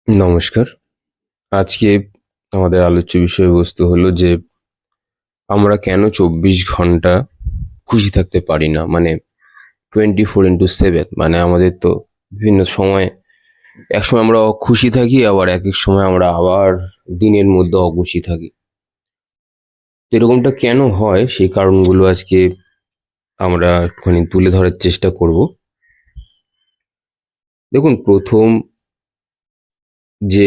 নমস্কার। আজকে আমাদের আলোচ্য বিষয়বস্তু হলো যে আমরা কেন ২৪ ঘন্টা খুশি থাকতে পারি না? মানে 24x7 মানে আমাদের তো বিভিন্ন সময় একসময় আমরা খুশি থাকি, আবার একেক সময় আমরা আবার দিনের মধ্যে অখুশি থাকি। তো এরকমটা কেন হয় সেই কারণগুলো আজকে আমরা একটুখানি তুলে ধরার চেষ্টা করব। দেখুন, যে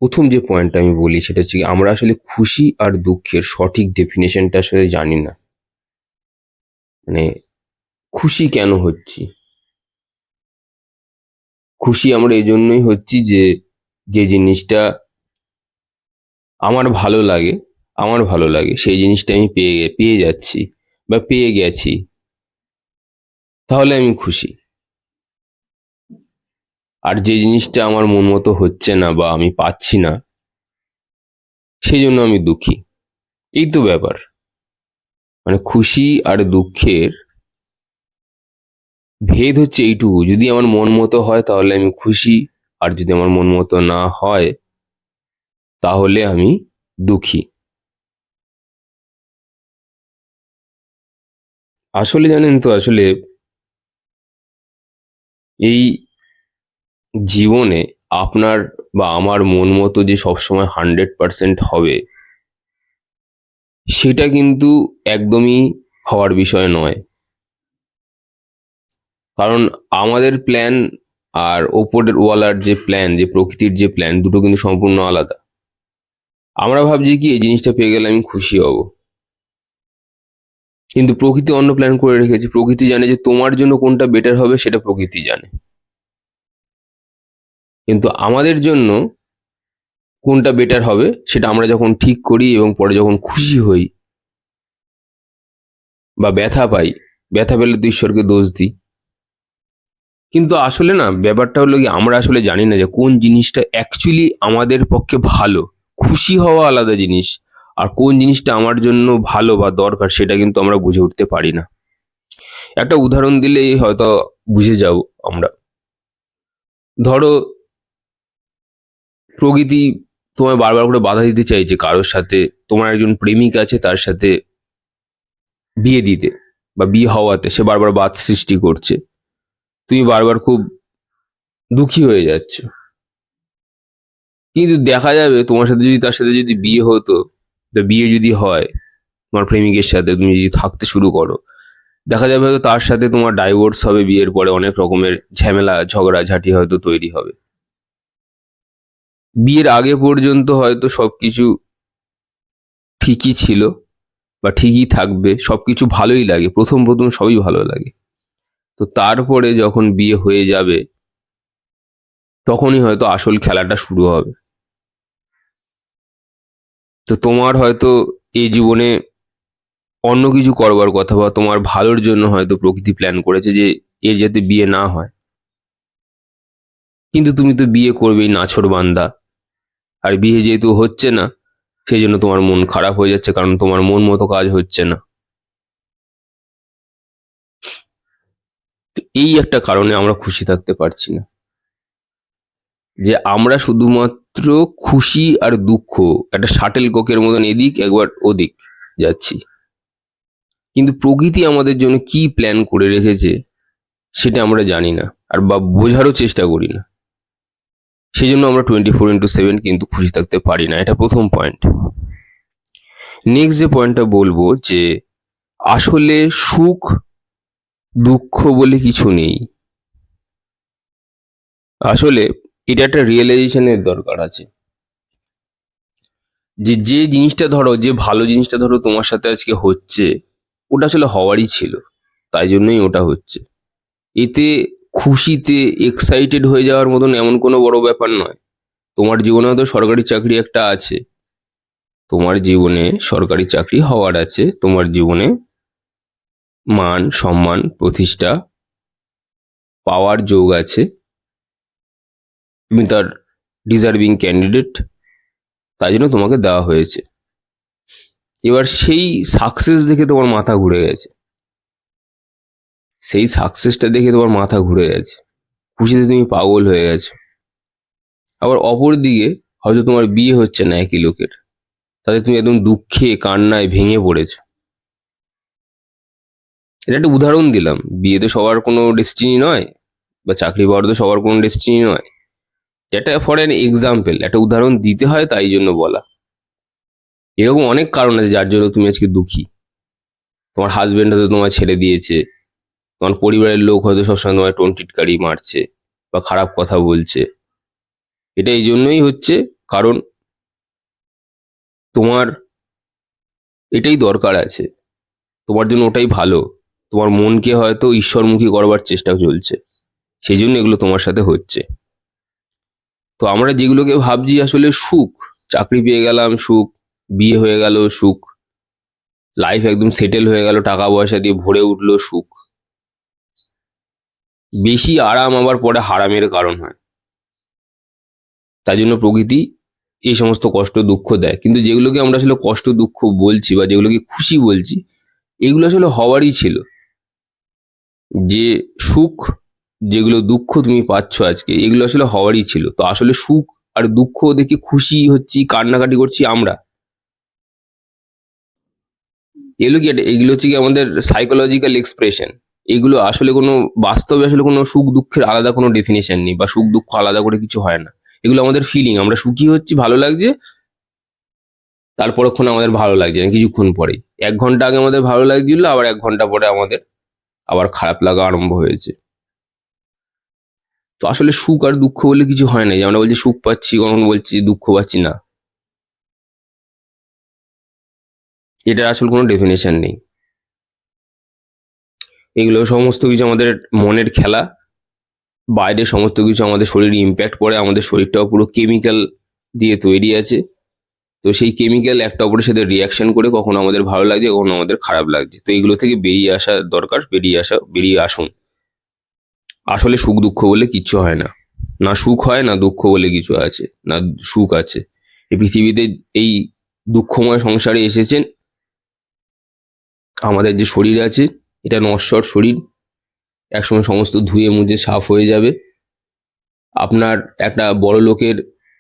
১ম পয়েন্টটা আমি বলি সেটা হচ্ছে আমরা আসলে খুশি আর দুঃখের সঠিক ডেফিনিশনটা আসলে জানি না। মানে খুশি কেন হচ্ছি? খুশি আমরা এজন্যই হচ্ছি যে, যে জিনিসটা আমার ভালো লাগে আমার ভালো লাগে সেই জিনিসটা আমি পেয়ে যাচ্ছি বা পেয়ে গেছি, তাহলে আমি খুশি। আর যে জিনিসটা আমার মন মতো হচ্ছে না বা আমি পাচ্ছি না, সেই জন্য আমি দুঃখী। এই তো ব্যাপার। মানে খুশি আর দুঃখের ভেদ হচ্ছে এইটুকু, যদি আমার মন মতো হয় তাহলে আমি খুশি, আর যদি আমার মন মতো না হয় তাহলে আমি দুঃখী। আসলে জানেন তো, আসলে এই জীবনে আপনার বা আমার মন মতো যে সবসময় 100% হবে, সেটা কিন্তু একদমই হওয়ার বিষয় নয়। কারণ আমাদের প্ল্যান আর ওপরের ওয়ালার যে প্ল্যান, যে প্রকৃতির যে প্ল্যান, দুটো কিন্তু সম্পূর্ণ আলাদা। আমরা ভাবছি কি এই জিনিসটা পেয়ে গেলে আমি খুশি হব, কিন্তু প্রকৃতি অন্য প্ল্যান করে রেখেছে। প্রকৃতি জানে যে তোমার জন্য কোনটা বেটার হবে, সেটা প্রকৃতি জানে। কিন্তু আমাদের জন্য কোনটা বেটার হবে সেটা আমরা যখন ঠিক করি এবং পরে যখন খুশি হই বা ব্যথা পাই, ব্যথা পেলে তো ঈশ্বরকে দোষ দিই। কিন্তু আসলে না, ব্যাপারটা হলো কি, আমরা আসলে জানি না যে কোন জিনিসটা অ্যাকচুয়ালি আমাদের পক্ষে ভালো। খুশি হওয়া আলাদা জিনিস, আর কোন জিনিসটা আমার জন্য ভালো বা দরকার সেটা কিন্তু আমরা বুঝে উঠতে পারি না। একটা উদাহরণ দিলেই হয়তো বুঝে যাব আমরা। ধরো, প্রকৃতি তোমায় বারবার করে বাধা দিতে চাইছে কারোর সাথে, তোমার একজন প্রেমিক আছে তার সাথে বিয়ে দিতে বা বিয়ে হওয়াতে, সে বারবার বাধ সৃষ্টি করছে। তুমি বারবার খুব দুঃখী হয়ে যাচ্ছ। কিন্তু দেখা যাবে তোমার সাথে যদি, তার সাথে যদি বিয়ে হতো, বা বিয়ে যদি হয় তোমার প্রেমিকের সাথে, তুমি যদি থাকতে শুরু করো, দেখা যাবে হয়তো তার সাথে তোমার ডাইভোর্স হবে, বিয়ের পরে অনেক রকমের ঝামেলা ঝগড়াঝাটি হয়তো তৈরি হবে। বিয়ের আগে পর্যন্ত হয়তো সবকিছু ঠিকই ছিল বা ঠিকই থাকবে, সবকিছু ভালোই লাগে, প্রথম প্রথম সবই ভালো লাগে। তো তারপরে যখন বিয়ে হয়ে যাবে, তখনই হয়তো আসল খেলাটা শুরু হবে। তো তোমার হয়তো এই জীবনে অন্য কিছু করবার কথা, বা তোমার ভালোর জন্য হয়তো প্রকৃতি প্ল্যান করেছে যে এর যাতে বিয়ে না হয়, কিন্তু তুমি তো বিয়ে করবেই নাছোড়বান্দা। আর বিয়ে যেহেতু হচ্ছে না, সেই জন্য তোমার মন খারাপ হয়ে যাচ্ছে, কারণ তোমার মন মতো কাজ হচ্ছে না। তো এই একটা কারণে আমরা খুশি থাকতে পারছি না, যে আমরা শুধুমাত্র খুশি আর দুঃখ একটা শাটেল কোকের মতন এদিক একবার ওদিক যাচ্ছি। কিন্তু প্রকৃতি আমাদের জন্য কি প্ল্যান করে রেখেছে সেটা আমরা জানি না, আর বা বোঝারও চেষ্টা করি না। সেই জন্য আমরা 24x7 কিন্তু খুশি থাকতে পারি না। এটা প্রথম পয়েন্ট। নেক্সট যে পয়েন্টটা বলবো, যে আসলে সুখ দুঃখ বলে কিছু নেই। আসলে এটা একটা রিয়েলাইজেশনের দরকার আছে, যে যে জিনিসটা ধরো, যে ভালো জিনিসটা ধরো তোমার সাথে আজকে হচ্ছে, ওটা আসলে হওয়ারই ছিল, তাই জন্যই ওটা হচ্ছে। এতে খুশিতে এক্সাইটেড হয়ে যাওয়ার মতন এমন কোনো বড় ব্যাপার নয়। তোমার জীবনে হয়তো সরকারি চাকরি একটা আছে, তোমার জীবনে সরকারি চাকরি হওয়ার আছে, তোমার জীবনে মান সম্মান প্রতিষ্ঠা পাওয়ার যোগ আছে, তুমি তার ডিজার্ভিং ক্যান্ডিডেট, তাই জন্য তোমাকে দেওয়া হয়েছে। এবার সেই সাকসেস দেখে তোমার মাথা ঘুরে গেছে, সেই সাকসেসটা দেখে তোমার মাথা ঘুরে গেছে, খুশিতে তুমি পাগল হয়ে গেছো। আবার অপর দিকে হয়তো তোমার বিয়ে হচ্ছে না একই লোকের, তাতে তুমি একদম দুঃখে কান্নায় ভেঙে পড়েছো। এটা একটা উদাহরণ দিলাম, বিয়ে তো সবার কোনো ডেস্টিনি নয়, বা চাকরি পাওয়ার তো সবার কোনো ডেস্টিনি নয়। এটা ফর অ্যান এক্সাম্পল, একটা উদাহরণ দিতে হয় তাই জন্য বলা। এরকম অনেক কারণ আছে যার জন্য তুমি আজকে দুঃখী। তোমার হাজবেন্ড হয়তো তোমায় ছেড়ে দিয়েছে, তোমার পরিবারের লোক হয়তো সবসময় তোমায় টোন টিটকারি মারছে বা খারাপ কথা বলছে। এটা এই জন্যই হচ্ছে কারণ তোমার এটাই দরকার আছে, তোমার জন্য ওটাই ভালো। তোমার মনকে হয়তো ঈশ্বরমুখী করবার চেষ্টা চলছে, সেই জন্য এগুলো তোমার সাথে হচ্ছে। তো আমরা যেগুলোকে ভাবছি আসলে সুখ, চাকরি পেয়ে গেলাম সুখ, বিয়ে হয়ে গেল সুখ, লাইফ একদম সেটেল হয়ে গেল, টাকা পয়সা দিয়ে ভরে উঠলো সুখ, বেশি আরাম আবার পরে হারামের কারণ হয়। তাই জন্য প্রকৃতি এই সমস্ত কষ্ট দুঃখ দেয়। কিন্তু যেগুলোকে আমরা আসলে কষ্ট দুঃখ বলছি বা যেগুলোকে খুশি বলছি, এগুলো আসলে হওয়ারই ছিল। যে সুখ, যেগুলো দুঃখ তুমি পাচ্ছ আজকে, এগুলো আসলে হওয়ারই ছিল। তো আসলে সুখ আর দুঃখ দেখে খুশি হচ্ছি, কান্নাকাটি করছি আমরা, এগুলো হচ্ছে কি আমাদের সাইকোলজিক্যাল এক্সপ্রেশন। এগুলো আসলে কোনো বাস্তবে আসলে কোনো সুখ দুঃখের আলাদা কোনো ডেফিনেশন নেই, বা সুখ দুঃখ আলাদা করে কিছু হয় না। এগুলো আমাদের ফিলিং, আমরা সুখী হচ্ছি, ভালো লাগছে, তারপরক্ষণ আমাদের ভালো লাগছে না কিছুক্ষণ পরেই। 1 ঘন্টা আগে আমাদের ভালো লাগছিল, আবার 1 ঘন্টা পরে আমাদের আবার খারাপ লাগা আরম্ভ হয়েছে। তো আসলে সুখ আর দুঃখ বলে কিছু হয় না যে আমরা বলছি সুখ পাচ্ছি, কখন বলছি দুঃখ পাচ্ছি না। এটার আসলে কোনো ডেফিনেশন নেই। এগুলো সমস্ত কিছু আমাদের মনের খেলা। বাইরে সমস্ত কিছু আমাদের শরীরে ইম্প্যাক্ট পড়ে, আমাদের শরীরটাও পুরো কেমিক্যাল দিয়ে তৈরি আছে। তো সেই কেমিক্যাল একটা অপরের সাথে রিয়াকশন করে কখনো আমাদের ভালো লাগছে, কখনো আমাদের খারাপ লাগছে। তো এইগুলো থেকে বেরিয়ে আসা দরকার, বেরিয়ে আসুন। আসলে সুখ দুঃখ বলে কিচ্ছু হয় না, না সুখ হয় না দুঃখ বলে কিছু আছে, না সুখ আছে। এই পৃথিবীতে এই দুঃখময় সংসারে এসেছেন, আমাদের যে শরীর আছে এটা নশ্বর শরীর, একসময় সমস্ত ধুয়ে মুছে সাফ হয়ে যাবে। আপনার একটা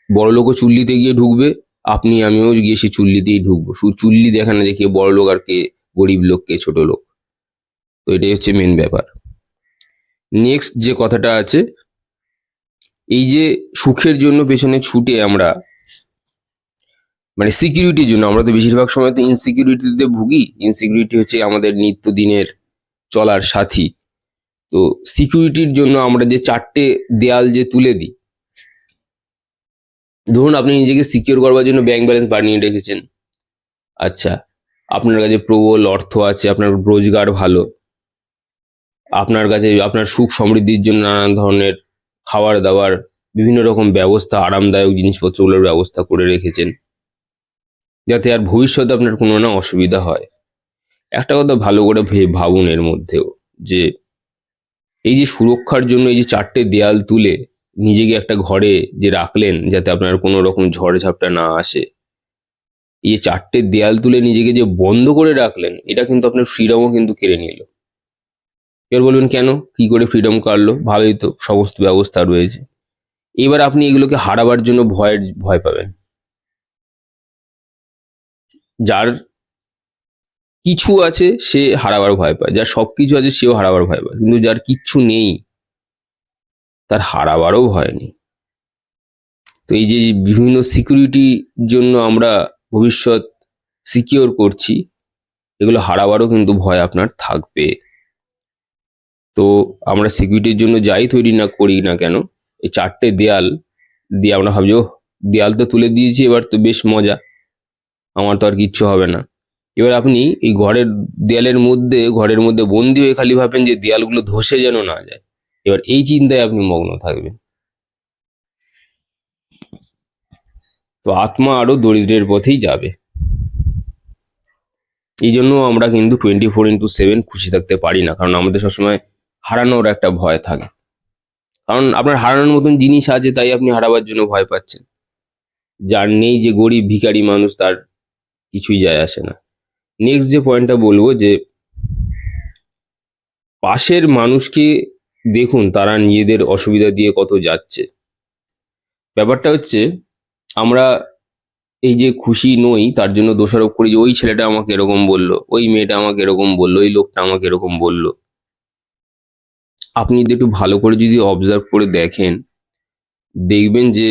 বড় লোকও চুল্লিতে গিয়ে ঢুকবে, আপনি আমিও গিয়ে সেই চুল্লিতেই ঢুকবো। শুধু চুল্লি দেখে না যে কে বড় লোক আর কে গরিব লোক, কে ছোট লোক। তো এটাই হচ্ছে মেন ব্যাপার। নেক্সট যে কথাটা আছে, এই যে সুখের জন্য পেছনে ছুটে আমরা, মানে সিকিউরিটির জন্য, আমরা তো বেশিরভাগ সময় তো ইনসিকিউরিটিতে ভুগি। ইনসিকিউরিটি হচ্ছে আমাদের নিত্যদিনের চলার সাথী। তো সিকিউরিটির জন্য আমরা যে 4টে দেয়াল যে তুলে দিই, ধরুন আপনি নিজেকে সিকিউর করবার জন্য ব্যাংক ব্যালেন্স বানিয়ে রেখেছেন। আচ্ছা, আপনার কাছে প্রবল অর্থ আছে, আপনার রোজগার ভালো, আপনার কাছে আপনার সুখ সমৃদ্ধির জন্য নানান ধরনের খাবার দাবার, বিভিন্ন রকম ব্যবস্থা, আরামদায়ক জিনিসপত্রগুলোর ব্যবস্থা করে রেখেছেন, যাতে আর ভবিষ্যতে আপনার কোনো না অসুবিধা হয়। একটা কথা ভালো করে ভাবুন এর মধ্যেও, যে এই যে সুরক্ষার জন্য এই যে 4টে দেয়াল তুলে নিজেকে একটা ঘরে যে রাখলেন, যাতে আপনার কোনো রকম ঝড় ঝাপটা না আসে, এই যে 4টে দেয়াল তুলে নিজেকে যে বন্ধ করে রাখলেন, এটা কিন্তু আপনার ফ্রিডমও কিন্তু কেড়ে নিল। এবার বলবেন কেন, কি করে ফ্রিডম কাড়লো? ভালোই তো, সমস্ত ব্যবস্থা রয়েছে। এবার আপনি এগুলোকে হারাবার জন্য ভয় পাবেন। যার কিছু আছে সে হারাবার ভয় পায়, যার সবকিছু আছে সেও হারাবার ভয় পায়, কিন্তু যার কিচ্ছু নেই তার হারাবারও ভয় নেই। তো এই যে বিভিন্ন সিকিউরিটির জন্য আমরা ভবিষ্যৎ সিকিওর করছি, এগুলো হারাবারও কিন্তু ভয় আপনার থাকবে। তো আমরা সিকিউরিটির জন্য যাই তৈরি না করি না কেন, এই 4টে দেয়াল দিয়ে আমরা ভাবছি, "ওহ, দেয়াল তো তুলে দিয়েছি, এবার তো বেশ মজা, আমার তো আর কিচ্ছু হবে না।" এবার আপনি এই ঘরের মধ্যে বন্দি হয়ে খালি ভাবেন যে দেয়ালগুলো ধসে যেন না যায়। এবার এই চিন্তায় আপনি মগ্ন থাকবেন। তো আত্মা আরো দরিদ্রের পথেই যাবে। এই জন্য আমরা কিন্তু 24x7 খুশি থাকতে পারি না, কারণ আমাদের সবসময় হারানোর একটা ভয় থাকে। কারণ আপনার হারানোর মতন জিনিস আছে, তাই আপনি হারাবার জন্য ভয় পাচ্ছেন। যার নেই, যে গরিব ভিখারি মানুষ, তার কিছুই যায় আসে না। নেক্সট যে পয়েন্টটা বলবো, যে পাশের মানুষকে দেখুন তারা নিজেদের অসুবিধা দিয়ে কত যাচ্ছে। ব্যাপারটা হচ্ছে, আমরা এই যে খুশি নই তার জন্য দোষারোপ করি যে ওই ছেলেটা আমাকে এরকম বললো, ওই মেয়েটা আমাকে এরকম বললো, ওই লোকটা আমাকে এরকম বললো। আপনি যদি একটু ভালো করে যদি অবজার্ভ করে দেখেন, দেখবেন যে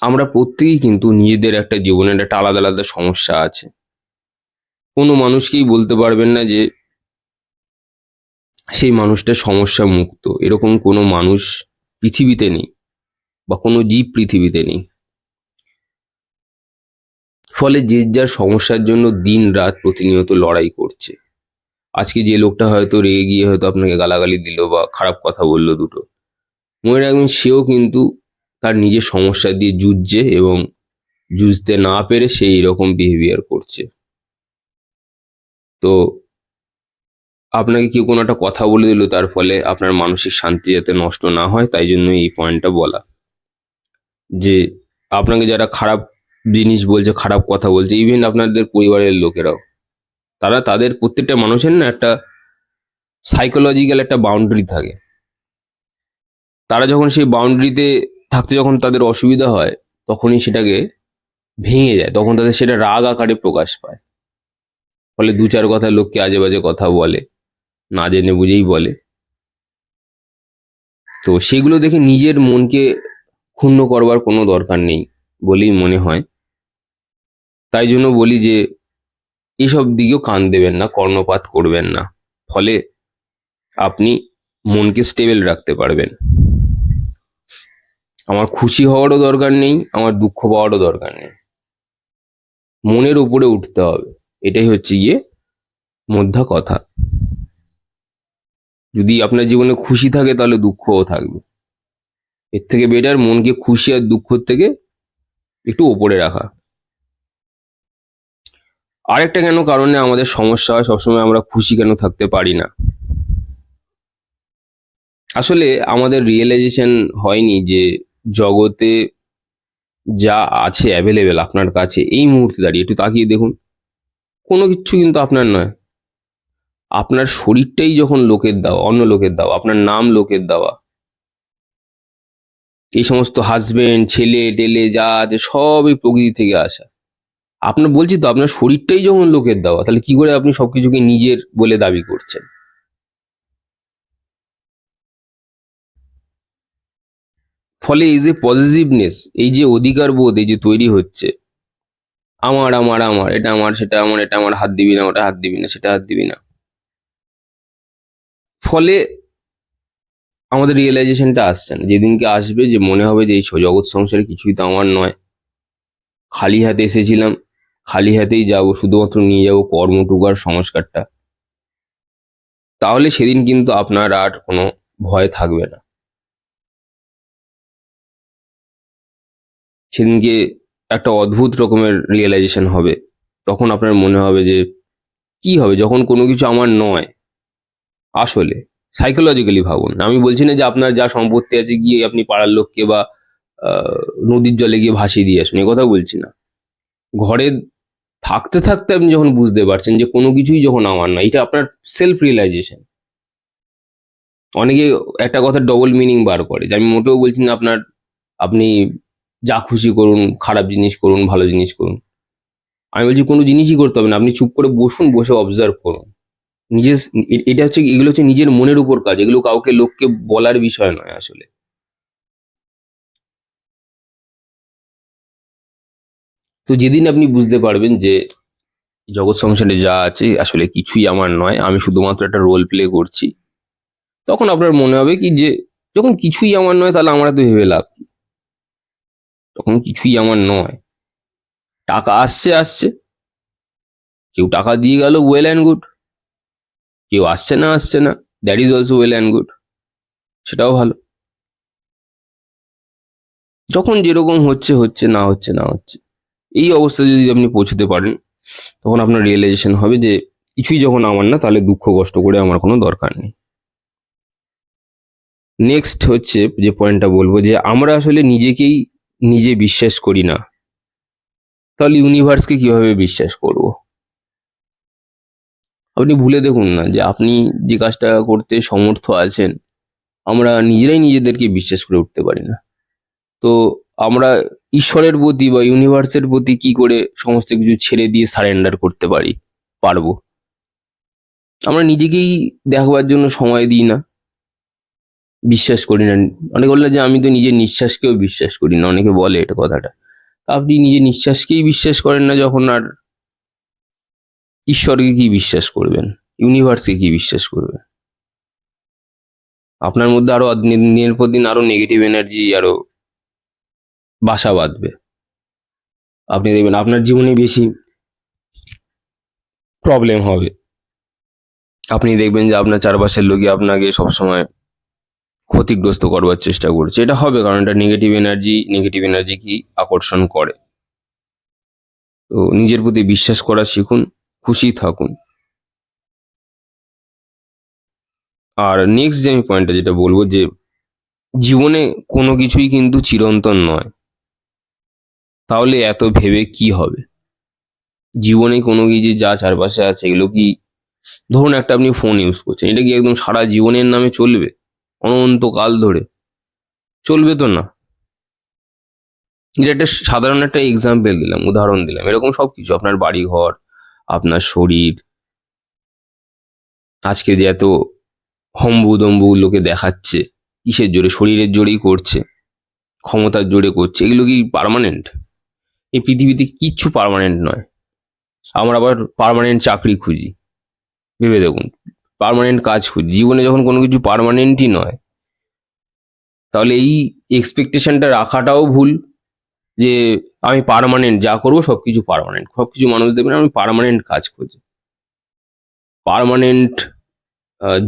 আমরা প্রত্যেকেই কিন্তু নিজেদের একটা জীবনের একটা আলাদা আলাদা সমস্যা আছে। কোনো মানুষকেই বলতে পারবেন না যে সেই মানুষটা সমস্যা মুক্ত, এরকম কোনো মানুষ পৃথিবীতে নেই বা কোনো জীব পৃথিবীতে নেই। ফলে যে যার সমস্যার জন্য দিন রাত প্রতিনিয়ত লড়াই করছে। আজকে যে লোকটা হয়তো রেগে গিয়ে হয়তো আপনাকে গালাগালি দিল বা খারাপ কথা বললো দুটো, মনে রাখবেন সেও কিন্তু তার নিজের সমস্যা দিয়ে যুঝছে এবং যুঝতে না পেরে সেই এরকম বিহেভিয়ার করছে। তো আপনাকে কেউ কোনো একটা কথা বলে দিল, তার ফলে আপনার মানসিক শান্তি যাতে নষ্ট না হয় তাই জন্য এই পয়েন্টটা বলা, যে আপনাকে যারা খারাপ জিনিস বলছে, খারাপ কথা বলছে, ইভেন আপনাদের পরিবারের লোকেরাও, তারা তাদের প্রত্যেকটা মানুষের না একটা সাইকোলজিক্যাল একটা বাউন্ডারি থাকে। তারা যখন সেই বাউন্ডারিতে থাকতে যখন তাদের অসুবিধা হয়, তখনই সেটাকে ভেঙে যায়, তখন তাদের সেটা রাগ আকারে প্রকাশ পায়। ফলে দু চার কথা লোককে আজে বাজে কথা বলে, না জেনে বুঝেই বলে। তো সেগুলো দেখে নিজের মনকে ক্ষুণ্ণ করবার কোনো দরকার নেই বলেই মনে হয়। তাই জন্য বলি যে এসব দিকেও কান দেবেন না, কর্ণপাত করবেন না। ফলে আপনি মনকে স্টেবল রাখতে পারবেন। আমার খুশি হওয়ারও দরকার নেই, আমার দুঃখ পাওয়ারও দরকার নেই, মনের উপরে উঠতে হবে। এটাই হচ্ছে গিয়ে মোদ্দা কথা। যদি আপনার জীবনে খুশি থাকে তাহলে দুঃখও থাকবে। এর থেকে বেটার মনকে খুশি আর দুঃখ থেকে একটু ওপরে রাখা। আরেকটা কেন কারণে আমাদের সমস্যা হয়, সবসময় আমরা খুশি কেন থাকতে পারি না। আসলে আমাদের রিয়েলাইজেশন হয়নি যে জগতে যা আছে অ্যাভেলেবেল আপনার কাছে এই মুহূর্তে দাঁড়িয়ে, একটু তাকিয়ে দেখুন, কোনো কিছু কিন্তু আপনার নয়। আপনার শরীরটাই যখন লোকের দেওয়া, অন্য লোকের দেওয়া, আপনার নাম লোকের দেওয়া, এই সমস্ত হাজবেন্ড ছেলে টেলে যা আছে সবই প্রকৃতি থেকে আসা। আপনার বলছি তো, আপনার শরীরটাই যখন লোকের দেওয়া, তাহলে কি করে আপনি সবকিছুকে নিজের বলে দাবি করছেন? ফলে এই যে পজিটিভনেস, এই যে অধিকার বোধ এই যে তৈরি হচ্ছে, আমার আমার আমার, এটা আমার, সেটা আমার, এটা আমার, হাত দিবি না, ওটা হাত দিবি না, সেটা হাত দিবি না। ফলে আমাদের রিয়েলাইজেশনটা আসছে না। যেদিনকে আসবে যে মনে হবে যে এই জগৎ সংসারে কিছুই তো আমার নয়, খালি হাতে এসেছিলাম, খালি হাতেই যাব, শুধুমাত্র নিয়ে যাব কর্মটুকু আর সংস্কারটা, তাহলে সেদিন কিন্তু আপনার আর কোনো ভয় থাকবে না। সেদিনকে একটা অদ্ভুত রকমের রিয়েলাইজেশন হবে। তখন আপনার মনে হবে যে কি হবে যখন কোনো কিছু আমার নয়। আসলে সাইকোলজিক্যালি ভাবুন, আমি বলছি না যে আপনার যা সম্পত্তি আছে গিয়ে আপনি পাড়ার লোককে বা নদীর জলে গিয়ে ভাসিয়ে দিয়ে আসুন, এ কথা বলছি না। ঘরে থাকতে থাকতে আপনি যখন বুঝতে পারছেন যে কোনো কিছুই যখন আমার না, এটা আপনার সেলফ রিয়েলাইজেশন। অনেকে একটা কথা ডবল মিনিং বার করে, যে আমি মোটেও বলছি না আপনার, আপনি যা খুশি করুন, খারাপ জিনিস করুন, ভালো জিনিস করুন। আমি বলছি কোনো জিনিসই করতে হবে না, আপনি চুপ করে বসুন, বসে অবজার্ভ করুন। নিজের এটা হচ্ছে, এগুলো হচ্ছে নিজের মনের উপর কাজ, এগুলো কাউকে লোককে বলার বিষয় নয় আসলে। তো যেদিন আপনি বুঝতে পারবেন যে জগৎ সংসারে যা আছে আসলে কিছুই আমার নয়, আমি শুধুমাত্র একটা রোল প্লে করছি, তখন আপনার মনে হবে কি যে যখন কিছুই আমার নয় তাহলে আমার তো ভেবে লাভ কি? তখন কিছুই আমার নয়। টাকা আসছে আসছে, কেউ টাকা দিয়ে গেল, ওয়েল অ্যান্ড গুড। কেউ আসছে না, আসছে না, that is also well and good, সেটাও ভালো। যখন যেরকম হচ্ছে হচ্ছে, না হচ্ছে না হচ্ছে, এই অবস্থায় যদি আপনি পৌঁছতে পারেন, তখন আপনার রিয়েলাইজেশন হবে যে কিছুই যখন আমার না, তাহলে দুঃখ কষ্ট করে আমার কোনো দরকার নেই। নেক্সট হচ্ছে যে পয়েন্টটা বলবো, যে আমরা আসলে নিজেকেই নিজে বিশ্বাস করি না, তাহলে ইউনিভার্সকে কিভাবে বিশ্বাস করব? আপনি ভুলে দেখুন না যে আপনি যে কাজটা করতে সমর্থ আছেন, আমরা নিজেরাই নিজেদেরকে বিশ্বাস করে উঠতে পারি না। তো আমরা ঈশ্বরের প্রতি বা ইউনিভার্সের প্রতি কি করে সমস্ত কিছু ছেড়ে দিয়ে সারেন্ডার করতে পারবো? আমরা নিজেকেই দেখবার জন্য সময় দিই না, বিশ্বাস করি না। অনেকে বলে যে আমি তো নিজের নিঃশ্বাসকেও বিশ্বাস করি না, অনেকে বলে এটা কথাটা। আপনি নিজের নিঃশ্বাসকেই বিশ্বাস করেন না যখন, আর ঈশ্বরকে কি বিশ্বাস করবেন? ইউনিভার্সকে কি বিশ্বাস করবেন? আপনার মধ্যে আরো দিনের পর দিন আরো নেগেটিভ এনার্জি আরো বাসা বাঁধবে। আপনি দেখবেন আপনার জীবনে বেশি প্রবলেম হবে। আপনি দেখবেন যে আপনার চারপাশের লোকই আপনাকে সবসময় ক্ষতিগ্রস্ত করবার চেষ্টা করছে। এটা হবে কারণ এটা নেগেটিভ এনার্জি কি আকর্ষণ করে। তো নিজের প্রতি বিশ্বাস করা শিখুন, খুশি থাকুন। আর নেক্সট যে আমি পয়েন্টটা যেটা বলবো, যে জীবনে কোনো কিছুই কিন্তু চিরন্তন নয়। তাহলে এত ভেবে কি হবে? জীবনে কোনো কিছু যা চারপাশে আছে এগুলো কি, ধরুন একটা আপনি ফোন ইউজ করছেন, এটা কি একদম সারা জীবনের নামে চলবে? অনন্তকাল ধরে চলবে তো না। এটা একটা সাধারণ একটা এক্সাম্পল দিলাম, উদাহরণ দিলাম। এরকম সবকিছু, আপনার বাড়ি ঘর, আপনার শরীর, আজকে যে এত হম্বু লোকে দেখাচ্ছে, কিসের জোরে? শরীরের জোরেই করছে, ক্ষমতার জোরে করছে। এগুলো কি পার্মানেন্ট? এই পৃথিবীতে কিচ্ছু পার্মানেন্ট নয়। আমরা আবার পার্মানেন্ট চাকরি খুঁজি, ভেবে দেখুন, পার্মানেন্ট কাজ খুঁজি। জীবনে যখন কোনো কিছু পার্মানেন্টই নয়, তাহলে এই এক্সপেকটেশনটা রাখাটাও ভুল যে আমি পার্মানেন্ট যা করবো সবকিছু পার্মানেন্ট। সবকিছু মানুষ দেখবেন আমি পার্মানেন্ট কাজ খুঁজি, পার্মানেন্ট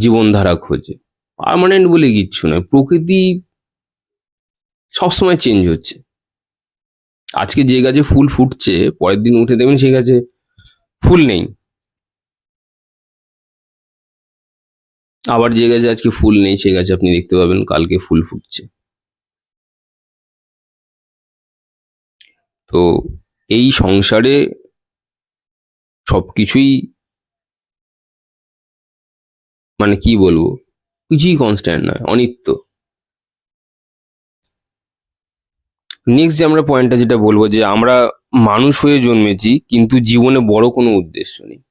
জীবনধারা খোঁজে। পার্মানেন্ট বলে কিচ্ছু নয়। প্রকৃতি সবসময় চেঞ্জ হচ্ছে। আজকে যে গাছে ফুল ফুটছে, পরের দিন উঠে দেবেন সেই গাছে ফুল নেই। আবার যে গাছে আজকে ফুল নেই সেই গাছে আপনি দেখতে পাবেন কালকে ফুল ফুটছে। তো এই সংসারে সবকিছুই, মানে কি বলবো, কিছুই কনস্ট্যান্ট নয়, অনিত্য। নেক্সট যে আমরা পয়েন্টটা যেটা বলবো, যে আমরা মানুষ হয়ে জন্মেছি কিন্তু জীবনে বড় কোনো উদ্দেশ্য নেই।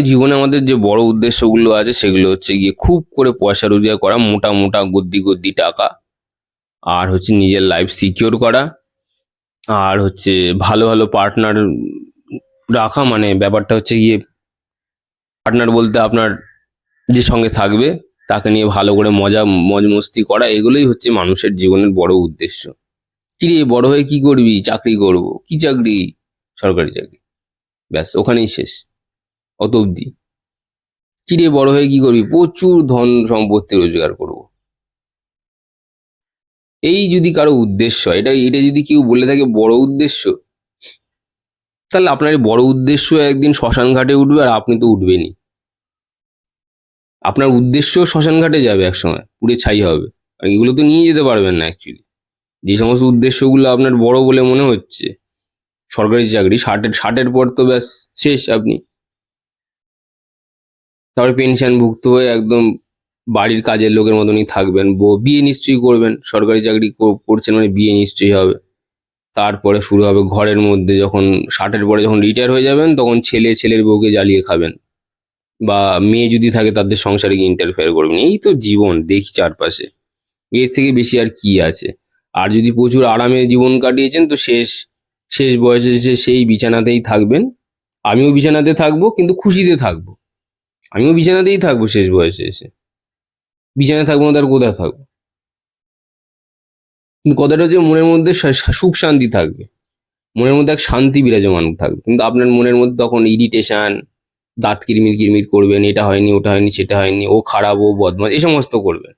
জীবনে আমাদের যে বড় উদ্দেশ্যগুলো আছে সেগুলো হচ্ছে গিয়ে খুব করে পয়সা রোজগার করা, মোটা মোটা গদ্দি গদ্দি টাকা, আর হচ্ছে নিজের লাইফ সিকিওর করা, আর হচ্ছে ভালো ভালো পার্টনার রাখা। মানে ব্যাপারটা হচ্ছে গিয়ে, পার্টনার বলতে আপনার যে সঙ্গে থাকবে তাকে নিয়ে ভালো করে মজ মস্তি করা। এগুলোই হচ্ছে মানুষের জীবনের বড় উদ্দেশ্য। কি রে, বড় হয়ে কি করবি? চাকরি করব। কি চাকরি? সরকারি চাকরি। ব্যাস, ওখানেই শেষ, অত অব্দি। কি রে, বড় হয়ে কি করবি? প্রচুর ধন সম্পত্তি রোজগার করব। এই যদি কারো উদ্দেশ্য হয়, এটা এটা যদি কেউ বলে থাকে বড় উদ্দেশ্য, তাহলে আপনার এই বড় উদ্দেশ্য একদিন শ্মশান ঘাটে উঠবে, আর আপনি তো উঠবেনই। আপনার উদ্দেশ্য শ্মশান ঘাটে যাবে একসময়, পুড়ে ছাই হবে। আর এগুলো তো নিয়ে যেতে পারবেন না অ্যাকচুয়ালি। যে সমস্ত উদ্দেশ্যগুলো আপনার বড় বলে মনে হচ্ছে, সরকারি চাকরি, ষাটের পর তো ব্যাস শেষ আপনি। তারপরে পেনশন ভুক্ত হয়ে একদম বাড়ির কাজের লোকের মতনই থাকবেন। বিয়ে নিশ্চয়ই করবেন, সরকারি চাকরি করছেন মানে বিয়ে নিশ্চয়ই হবে। তারপরে শুরু হবে ঘরের মধ্যে, যখন ষাটের পরে যখন রিটায়ার হয়ে যাবেন তখন ছেলের বউকে জ্বালিয়ে খাবেন, বা মেয়ে যদি থাকে তাদের সংসারে গিয়ে ইন্টারফেয়ার করবেন। এই তো জীবন দেখি চারপাশে, এর থেকে বেশি আর কি আছে? আর যদি প্রচুর আরামে জীবন কাটিয়েছেন, তো শেষ শেষ বয়সে এসে সেই বিছানাতেই থাকবেন। আমিও বিছানাতে থাকবো, কিন্তু খুশিতে থাকবো। আমিও বিছানাতেই থাকবো শেষ বয়সে এসে। বিছানায় থাকবো না, তার কোথায় থাকবো? কিন্তু কথাটা হচ্ছে মনের মধ্যে সুখ শান্তি থাকবে, মনের মধ্যে এক শান্তি বিরাজমান থাকবে। কিন্তু আপনার মনের মধ্যে তখন ইরিটেশন, দাঁত কিরমির কিরমির করবেন, এটা হয়নি, ওটা হয়নি, সেটা হয়নি, ও খারাপ, ও বদমাশ, এই সমস্ত করবেন।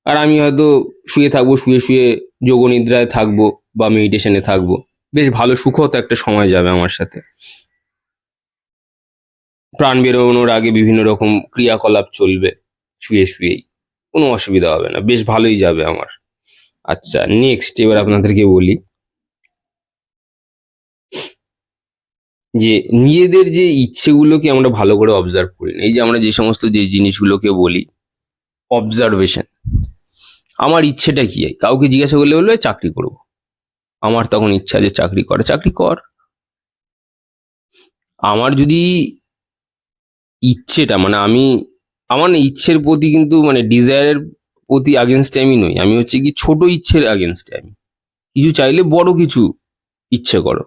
আর আমি হয়তো শুয়ে থাকবো, শুয়ে শুয়ে যোগনিদ্রায় থাকবো বা মেডিটেশনে থাকবো। বেশ ভালো সুখত একটা সময় যাবে আমার সাথে। প্রাণ বেরোনোর আগে বিভিন্ন রকম ক্রিয়াকলাপ চলবে শুয়ে শুয়েই, কোনো অসুবিধা হবে না, বেশ ভালোই যাবে আমার। আচ্ছা, নেক্সট এবার আপনাদেরকে বলি যে নিজেদের যে ইচ্ছেগুলোকে আমরা ভালো করে অবজার্ভ করি না। এই যে আমরা যে সমস্ত যে জিনিসগুলোকে বলি অবজারভেশন, আমার ইচ্ছেটা কি, কাউকে জিজ্ঞাসা করলে বলবে চাকরি করব। আমার তখন ইচ্ছা যে চাকরি করে, চাকরি কর। আমার যদি ইচ্ছেটা মানে আমার না ইচ্ছের প্রতি কিন্তু মানে ডিজায়ারের প্রতি আগেনস্টে আমি নই। আমি হচ্ছে কি ছোট ইচ্ছের আগেনস্টে আমি। কিছু চাইলে বড় কিছু ইচ্ছে করো।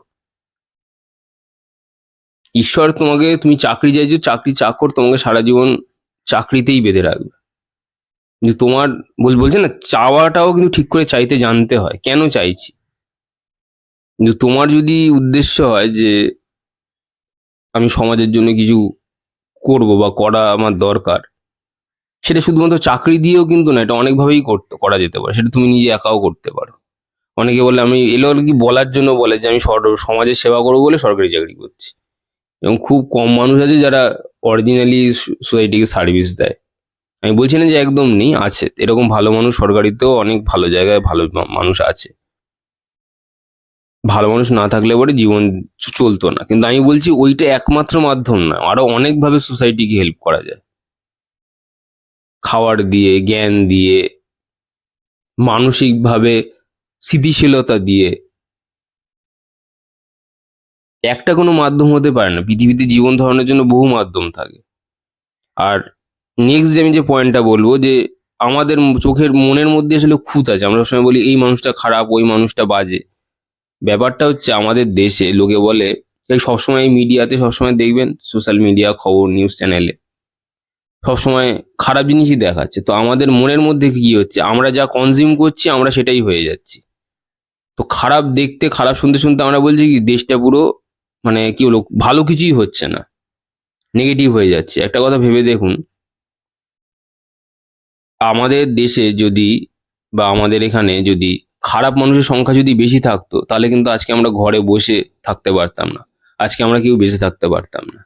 ঈশ্বর তোমাকে, তুমি চাকরি চাইছো, চাকরি চাকর তোমাকে সারা জীবন চাকরিতেই বেঁধে রাখবে। কিন্তু তোমার বলছে না, চাওয়াটাও কিন্তু ঠিক করে চাইতে জানতে হয়, কেন চাইছি। কিন্তু তোমার যদি উদ্দেশ্য হয় যে আমি সমাজের জন্য কিছু করব বা করা আমার দরকার, সেটা শুধুমাত্র চাকরি দিয়েও কিন্তু না, এটা অনেকভাবেই করা যেতে পারে। সেটা তুমি নিজে একাও করতে পারো। অনেকে বলে আমি এলো কি বলার জন্য বলে যে আমি সমাজের সেবা করবো বলে সরকারি চাকরি করছি, এবং খুব কম মানুষ আছে যারা অরিজিনালি সোসাইটিকে সার্ভিস দেয়। আমি বলছি না যে একদম নেই, আছে এরকম ভালো মানুষ, সরকারিতেও অনেক ভালো জায়গায় ভালো মানুষ আছে। ভালো মানুষ না থাকলে পরে জীবন চলতো না। কিন্তু আমি বলছি ওইটা একমাত্র মাধ্যম না, আরো অনেকভাবে সোসাইটিকে হেল্প করা যায়। খাবার দিয়ে, জ্ঞান দিয়ে, মানসিকভাবে স্থিতিশীলতা দিয়ে। একটা কোনো মাধ্যম হতে পারে না, পৃথিবীতে জীবন ধারণের জন্য বহু মাধ্যম থাকে। আর নেক্সট যে আমি যে পয়েন্টটা বলবো, যে আমাদের চোখের মনের মধ্যে আসলে খুঁত আছে। আমরা সবসময় বলি এই মানুষটা খারাপ, ওই মানুষটা বাজে। ব্যাপারটা হচ্ছে আমাদের দেশে লোকে বলে, এই সবসময় মিডিয়াতে সবসময় দেখবেন, সোশ্যাল মিডিয়া, খবর, নিউজ চ্যানেলে সবসময় খারাপ জিনিসই দেখাচ্ছে। তো আমাদের মনের মধ্যে কি হচ্ছে, আমরা যা কনজিউম করছি আমরা সেটাই হয়ে যাচ্ছি। তো খারাপ দেখতে, খারাপ শুনতে শুনতে আমরা বলছি কি দেশটা পুরো মানে কি হলো, ভালো কিছুই হচ্ছে না, নেগেটিভ হয়ে যাচ্ছে। একটা কথা ভেবে দেখুন, আমাদের দেশে যদি বা আমাদের এখানে যদি খারাপ মানুষের সংখ্যা যদি বেশি থাকতো, তাহলে কিন্তু আজকে আমরা ঘরে বসে থাকতে পারতাম না, আজকে আমরা কেউ বেঁচে থাকতে পারতাম না।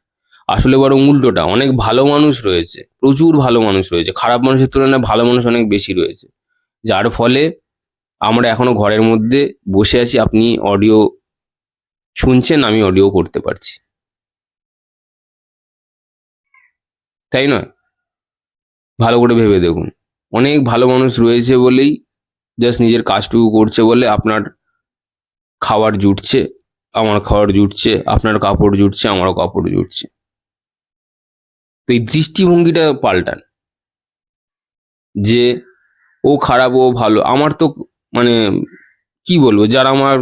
আসলে বরং উল্টোটা, অনেক ভালো মানুষ রয়েছে, প্রচুর ভালো মানুষ রয়েছে, খারাপ মানুষের তুলনায় ভালো মানুষ অনেক বেশি রয়েছে। যার ফলে আমরা এখনো ঘরের মধ্যে বসে আছি, আপনি অডিও শুনছেন, আমি অডিও করতে পারছি, তাই নয়? ভালো করে ভেবে দেখুন, অনেক ভালো মানুষ রয়েছে বলেই, জাস্ট নিজের কাজটুকু করছে বলে আপনার খাবার জুটছে, আমার খাবার জুটছে, আপনার কাপড় জুটছে, আমারও কাপড় জুটছে। তো এই দৃষ্টিভঙ্গিটা পাল্টান, যে ও খারাপ ও ভালো। আমার তো মানে কি বলবো, যারা আমার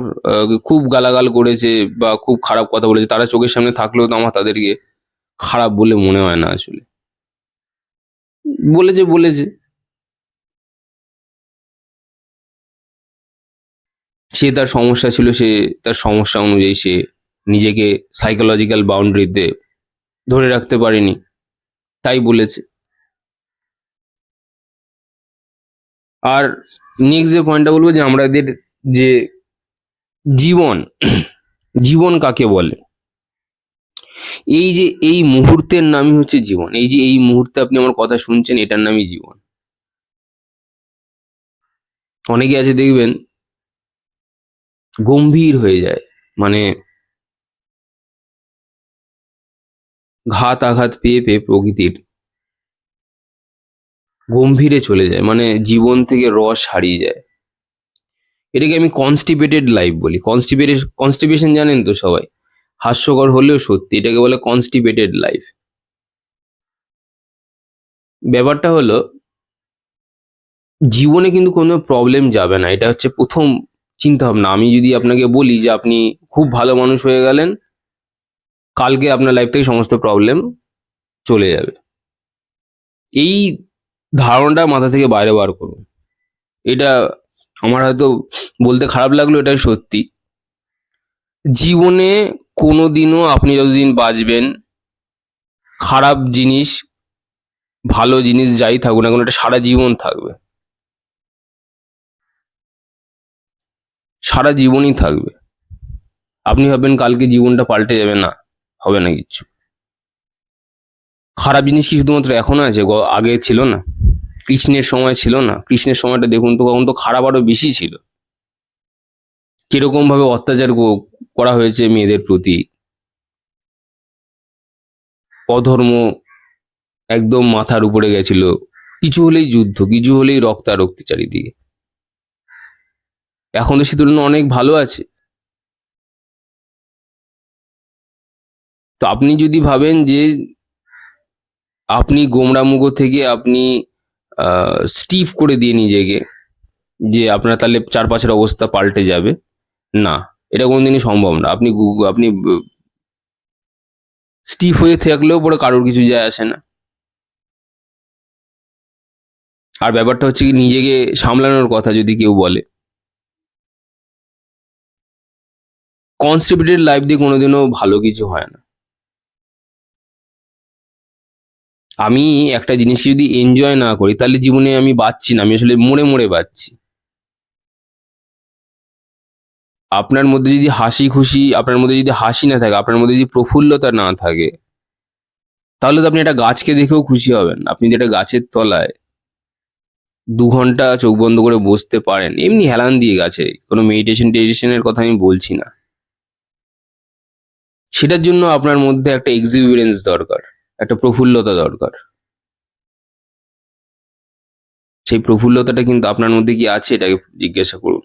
খুব গালাগাল করেছে বা খুব খারাপ কথা বলেছে, তারা চোখের সামনে থাকলেও তো আমার তাদেরকে খারাপ বলে মনে হয় না আসলে। বলেছে বলেছে, সে তার সমস্যা ছিল, সে তার সমস্যা অনুযায়ী সে নিজেকে সাইকোলজিক্যাল বাউন্ডারিতে ধরে রাখতে পারেনি, তাই বলেছে। আর নেক্সট যে পয়েন্টটা বলবো, যে আমাদের যে জীবন, জীবন কাকে বলে, এই যে এই মুহূর্তের নামই হচ্ছে জীবন। এই যে এই মুহূর্তে আপনি আমার কথা শুনছেন, এটার নামই জীবন। অনেকে আছে দেখবেন গম্ভীর হয়ে যায়, মানে ঘাত আঘাত পেয়ে পেয়ে প্রকৃতির গম্ভীরে চলে যায়, মানে জীবন থেকে রস হারিয়ে যায়। এটাকে আমি কনস্টিপেটেড লাইফ বলি। কনস্টিপেশন জানেন তো সবাই, হাস্যকর হলেও সত্যি, এটাকে বলে কনস্টিপেটেড লাইফ। ব্যাপারটা হলো, জীবনে কিন্তু কোনো প্রবলেম যাবে না, এটা হচ্ছে প্রথম চিন্তা ভাবনা। আমি যদি আপনাকে বলি যে আপনি খুব ভালো মানুষ হয়ে গেলেন, কালকে আপনার লাইফ থেকে সমস্ত প্রবলেম চলে যাবে, এই ধারণাটা মাথা থেকে বাইরে বার করুন। এটা আমার হয়তো বলতে খারাপ লাগলো, এটাই সত্যি। জীবনে কোনোদিনও আপনি যতদিন বাঁচবেন, খারাপ জিনিস, ভালো জিনিস যাই থাকুক না কেন, এটা সারা জীবন থাকবে, সারা জীবনই থাকবে। আপনি ভাববেন কালকে জীবনটা পাল্টে যাবে, না, হবে না কিচ্ছু। খারাপ জিনিস কি শুধুমাত্র এখন আছে, আগে ছিল না? কৃষ্ণের সময় ছিল না? কৃষ্ণের সময়টা দেখুন তো, কখন তো খারাপ আরো বেশি ছিল। কিরকম ভাবে অত্যাচার করা হয়েছে মেয়েদের প্রতি, অধর্ম একদম মাথার উপরে গেছিল, কিছু হলেই যুদ্ধ, কিছু হলেই রক্তারক্তি চারিদিকে। এখন তো সে তুলনায় অনেক ভালো আছে। তো আপনি যদি ভাবেন যে আপনি গোমড়ামুখো থেকে আপনি স্টিফ করে দিয়ে নিজেকে, যে আপনার তাহলে চারপাশের অবস্থা পাল্টে যাবে, না, এটা কোনোদিনই সম্ভব না। আপনি স্টিফ হয়ে থাকলেও পরে কারোর কিছু যায় আসে না। আর ব্যাপারটা হচ্ছে কি, নিজেকে সামলানোর কথা যদি কেউ বলে, কনস্টিপেটেড লাইফ দিয়ে কোনোদিনও ভালো কিছু হয় না। আমি একটা জিনিসকে যদি এনজয় না করি, তাহলে জীবনে আমি বাঁচছি না, আমি আসলে মরে মরে বাঁচছি। আপনার মধ্যে যদি হাসি খুশি, আপনার মধ্যে যদি হাসি না থাকে, আপনার মধ্যে যদি প্রফুল্লতা না থাকে, তাহলে তো আপনি একটা গাছকে দেখেও খুশি হবেন না। আপনি যদি একটা গাছের তলায় 2 ঘন্টা চোখ বন্ধ করে বসতে পারেন, এমনি হেলান দিয়ে, গাছে, কোনো মেডিটেশন টেডিটেশনের কথা আমি বলছি না, সেটার জন্য আপনার মধ্যে একটা এক্সিবিরেন্স দরকার, একটা প্রফুল্লতা দরকার। সেই প্রফুল্লতাটা কিন্তু আপনার মধ্যে কি আছে, এটাকে জিজ্ঞাসা করুন।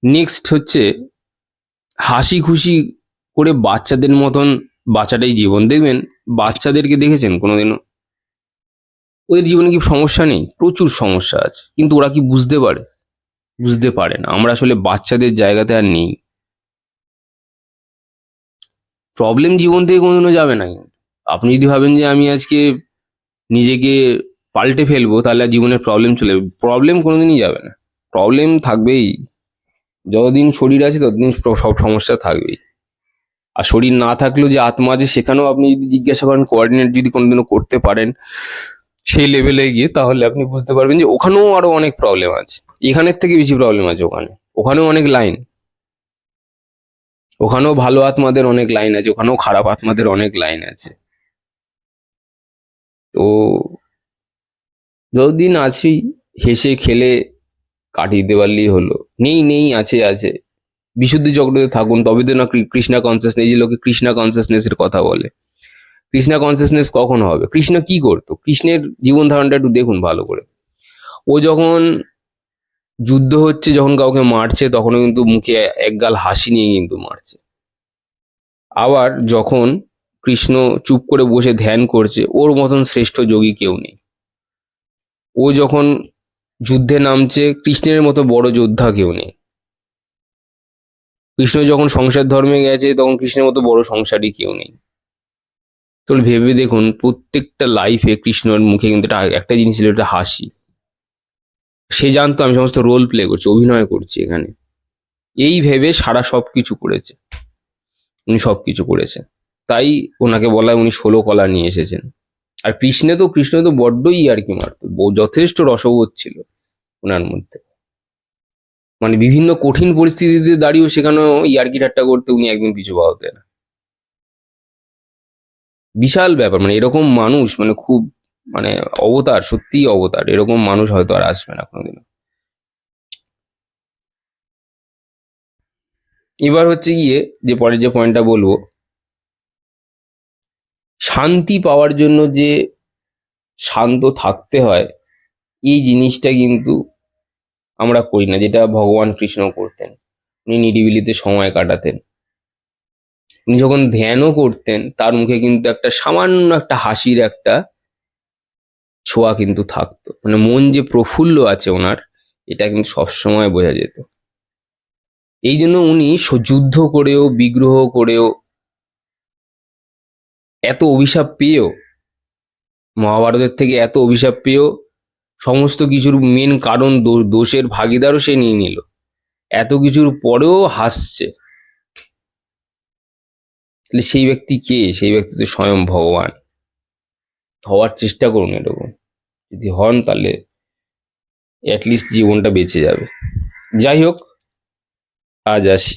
নেক্সট হচ্ছে, হাসি খুশি করে বাচ্চাদের মতন বাচ্চাটাই জীবন। দেখবেন, বাচ্চাদেরকে দেখেছেন কোনোদিনও? ওদের জীবনে কি সমস্যা নেই? প্রচুর সমস্যা আছে, কিন্তু ওরা কি বুঝতে পারে? বুঝতে পারে না। আমরা আসলে বাচ্চাদের জায়গাতে আর নেই। প্রবলেম জীবন থেকে কোনোদিনও যাবে না কিন্তু। আপনি যদি ভাবেন যে আমি আজকে নিজেকে পাল্টে ফেলবো, তাহলে আর জীবনের প্রবলেম চলে যাবে, প্রবলেম কোনোদিনই যাবে না। প্রবলেম থাকবেই। যতদিন শরীর আছে ততদিন সব সমস্যা থাকবেই। আর শরীর না থাকলেও যে আত্মা আছে, সেখানেও আপনি যদি জিজ্ঞাসা করেন, কোঅর্ডিনেট যদি কোনোদিনও করতে পারেন সেই লেভেলে গিয়ে, তাহলে আপনি বুঝতে পারবেন যে ওখানেও আরো অনেক প্রবলেম আছে। এখানের থেকে বেশি প্রবলেম আছে ওখানে। ওখানেও অনেক লাইন, ওখানেও ভালো আত্মাদের অনেক লাইন আছে, ওখানেও খারাপ আত্মাদের অনেক লাইন আছে। তো যতদিন আছি, হেসে খেলে কাটিয়ে দিতে পারলেই হলো। নেই নেই, আছে আছে, বিশুদ্ধি চক্রতে থাকুন, তবে তো না কৃষ্ণা কনসিয়াসনেস। এই যে লোকে কৃষ্ণা কনসিয়াসনেস এর কথা বলে, কৃষ্ণা কনসিয়াসনেস কখন হবে? কৃষ্ণ কি করতো? কৃষ্ণের জীবন ধারণটা একটু দেখুন ভালো করে। ও যখন যুদ্ধ হচ্ছে, যখন কাউকে মারছে, তখনও কিন্তু মুখে একগাল হাসি নিয়ে কিন্তু মারছে। আবার যখন কৃষ্ণ চুপ করে বসে ধ্যান করছে, ওর মতন শ্রেষ্ঠ যোগী কেউ নেই। ও যখন যুদ্ধে নামছে, কৃষ্ণের মতো বড় যোদ্ধা কেউ নেই। কৃষ্ণ যখন সংসার ধর্মে গেছে, তখন কৃষ্ণের মতো বড় সংসারী কেউ নেই। তো ভেবে দেখুন, প্রত্যেকটা লাইফে কৃষ্ণর মুখে কিন্তু একটা জিনিস ছিল, একটা হাসি। সে জানতো আমি সমস্ত রোল প্লে করছি, অভিনয় করছি এখানে। এই ভেবে সারা সবকিছু করেছে, উনি সবকিছু করেছেন। তাই ওনাকে বলা হয় উনি 16 কলা নিয়ে এসেছেন। আর কৃষ্ণ তো বড্ডই আর কি মারত, যথেষ্ট রসবোধ ছিল ওনার মধ্যে। মানে বিভিন্ন কঠিন পরিস্থিতিতে দাঁড়িয়েও সেখানেও ইয়ার্কি ঠাট্টা করতে উনি একদম পিছু পা হতেন না। বিশাল ব্যাপার, মানে এরকম মানুষ, মানে খুব, মানে অবতার, সত্যিই অবতার। এরকম মানুষ হয়তো আর আসবে না কোনোদিনও। এবার হচ্ছে গিয়ে যে পরের যে পয়েন্টটা বলবো, শান্তি পাওয়ার জন্য যে শান্ত থাকতে হয়, এই জিনিসটা কিন্তু আমরা করি না, যেটা ভগবান কৃষ্ণ করতেন। উনি নিরিবিলিতে সময় কাটাতেন। উনি যখন ধ্যানও করতেন, তার মুখে কিন্তু একটা সামান্য একটা হাসির একটা ছোঁয়া কিন্তু থাকতো। মানে মন যে প্রফুল্ল আছে ওনার, এটা কিন্তু সবসময় বোঝা যেত। এই জন্য উনি যুদ্ধ করেও, বিগ্রহ করেও, এত অভিশাপ পেয়েও, মহাভারতের থেকে এত অভিশাপ পেয়েও, সমস্ত কিছুর মেন কারণ দোষের ভাগিদারও সে নিয়ে নিল, এত কিছুর পরেও হাসছে। তাহলে সেই ব্যক্তি কে? সেই ব্যক্তি তো স্বয়ং ভগবান। হওয়ার চেষ্টা করুন এরকম। যদি হন, তাহলে অ্যাটলিস্ট জীবনটা বেঁচে যাবে। যাই হোক, আজ আসি।